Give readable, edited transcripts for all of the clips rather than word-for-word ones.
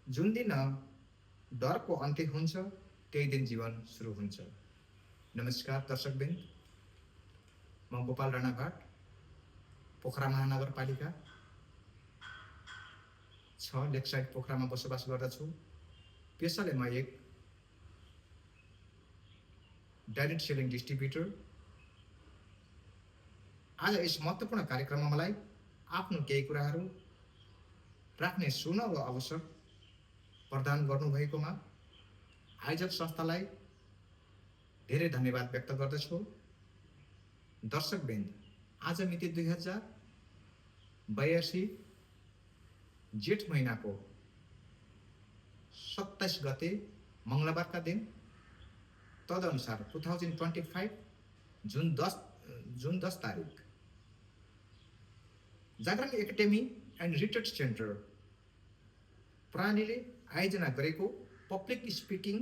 जुन दिन डरको अन्त्य हुन्छ त्यही दिन जीवन सुरु हुन्छ। नमस्कार दर्शकबिन, म गोपाल राणाभाट, पोखरा महानगरपालिका 6 लेकसाइड पोखरामा बसोबास गर्दछु। पेसाले म एक डाइरेक्ट सेलिङ डिस्ट्रिब्युटर। आज यस महत्त्वपूर्ण कार्यक्रममा मलाई आफ्नो केही कुराहरू राख्ने सुनौलो अवसर प्रदान गर्नुभएकोमा आयोजक संस्थालाई धेरै धन्यवाद व्यक्त गर्दछु। दर्शकवृन्द, आज मिति 2082 जेठ महिनाको 27 गते मङ्गलबारका दिन, तदनुसार 2025 जुन 10 तारिक जागरण एकाडेमी एन्ड रिट्रिट सेन्टर प्रणालीले आयोजना गरेको public speaking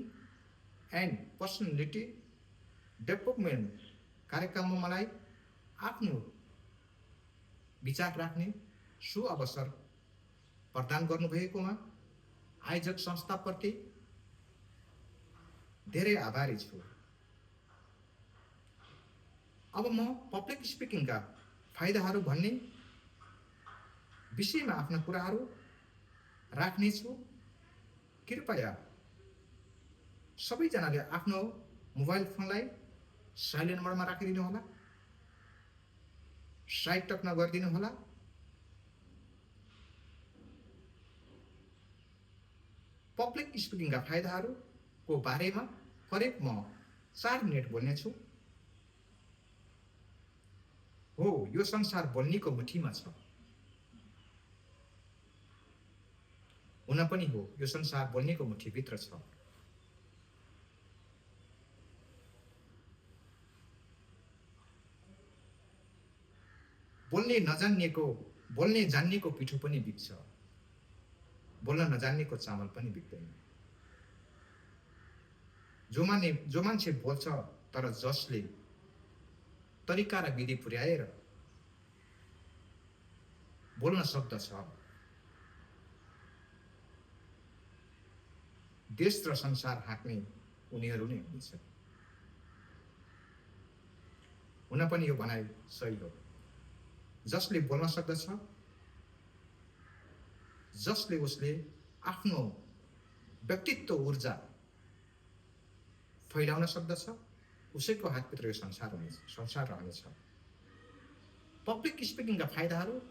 and personality development कार्यक्रममा मलाई आफ्नो विचार राख्ने सुअवसर प्रदान गर्नुभएकोमा आयोजक संस्थाप्रति धेरै आभारी छु। अब म पब्लिक स्पिकिङका फाइदाहरू भन्ने विषयमा आफ्ना कुराहरू राख्नेछु। कृपया सबैजनाले आफ्नो मोबाइल फोनलाई साइलेन्ट मोडमा राखिदिनु होला, साइड टक नगरिदिनु होला। पब्लिक स्पिकिङका फाइदाहरूको बारेमा करिब म 4 मिनेट बोल्नेछु। हो, यो संसार बोल्नेको मुठीमा छ। हुन पनि हो, यो संसार बोल्नेको मुठीभित्र छ। बोल्ने जान्नेको पिठो पनि बिग्छ, बोल्न नजान्नेको चामल पनि बिग्दैन। जो मान्छे बोल्छ तर जसले तरिका र विधि पुर्याएर बोल्न सक्दछ, देश र संसार हाँक्ने उनीहरू नै हुनेछ। हुन पनि यो भनाइ सही हो। जसले बोल्न सक्दछ, जसले उसले आफ्नो व्यक्तित्व ऊर्जा फैलाउन सक्दछ, उसैको हातभित्र यो संसार रहनेछ। पब्लिक स्पिकिङका फाइदाहरू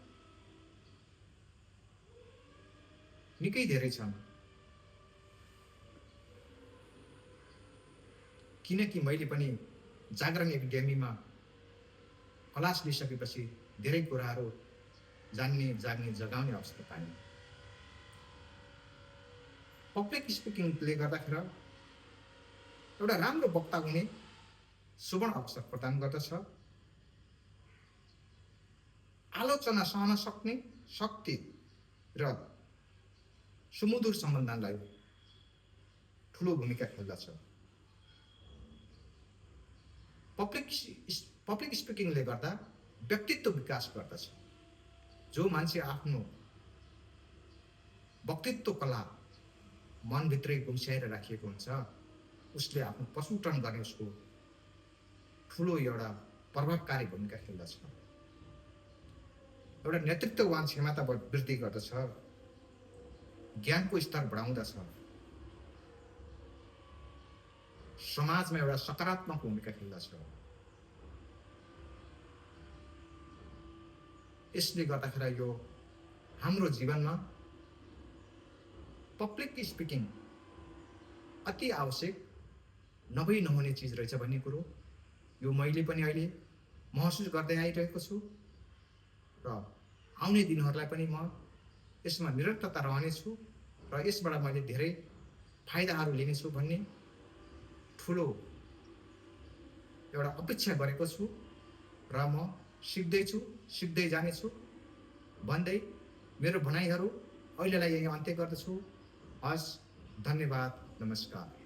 निकै धेरै छन्, किनकि मैले पनि जागरण एकाडेमीमा क्लास लिइसकेपछि धेरै कुराहरू जान्ने, जाग्ने, जगाउने अवसर पाएँ। पब्लिक स्पिकिङले गर्दाखेरि एउटा राम्रो वक्ता हुने सुवर्ण अवसर प्रदान गर्दछ। आलोचना सहन सक्ने शक्ति र सुमधुर सम्बन्धलाई ठुलो भूमिका खेल्दछ। पब्लिक स्पिकिङले गर्दा व्यक्तित्व विकास गर्दछ। जो मान्छे आफ्नो व्यक्तित्व कला मनभित्रै गुम्स्याएर राखिएको हुन्छ, उसले आफ्नो प्रस्फुटन गर्ने उसको ठुलो एउटा प्रभावकारी भूमिका खेल्दछ। एउटा नेतृत्ववान क्षमता वृद्धि गर्दछ, ज्ञानको स्तर बढाउँदछ, समाजमा एउटा सकारात्मक भूमिका खेल्दछ। यसले गर्दाखेरि यो हाम्रो जीवनमा पब्लिक स्पिकिङ अति आवश्यक नभई नहुने चिज रहेछ भन्ने कुरो यो मैले पनि अहिले महसुस गर्दै आइरहेको छु र आउने दिनहरूलाई पनि म यसमा निरन्तरता रहनेछु र यसबाट मैले धेरै फाइदाहरू लिनेछु भन्ने ठुलो एउटा अपेक्षा गरेको छु र म सिक्दै जानेछु भन्दै मेरो भनाइहरू अहिलेलाई यही अन्त्य गर्दछु। हस्, धन्यवाद, नमस्कार।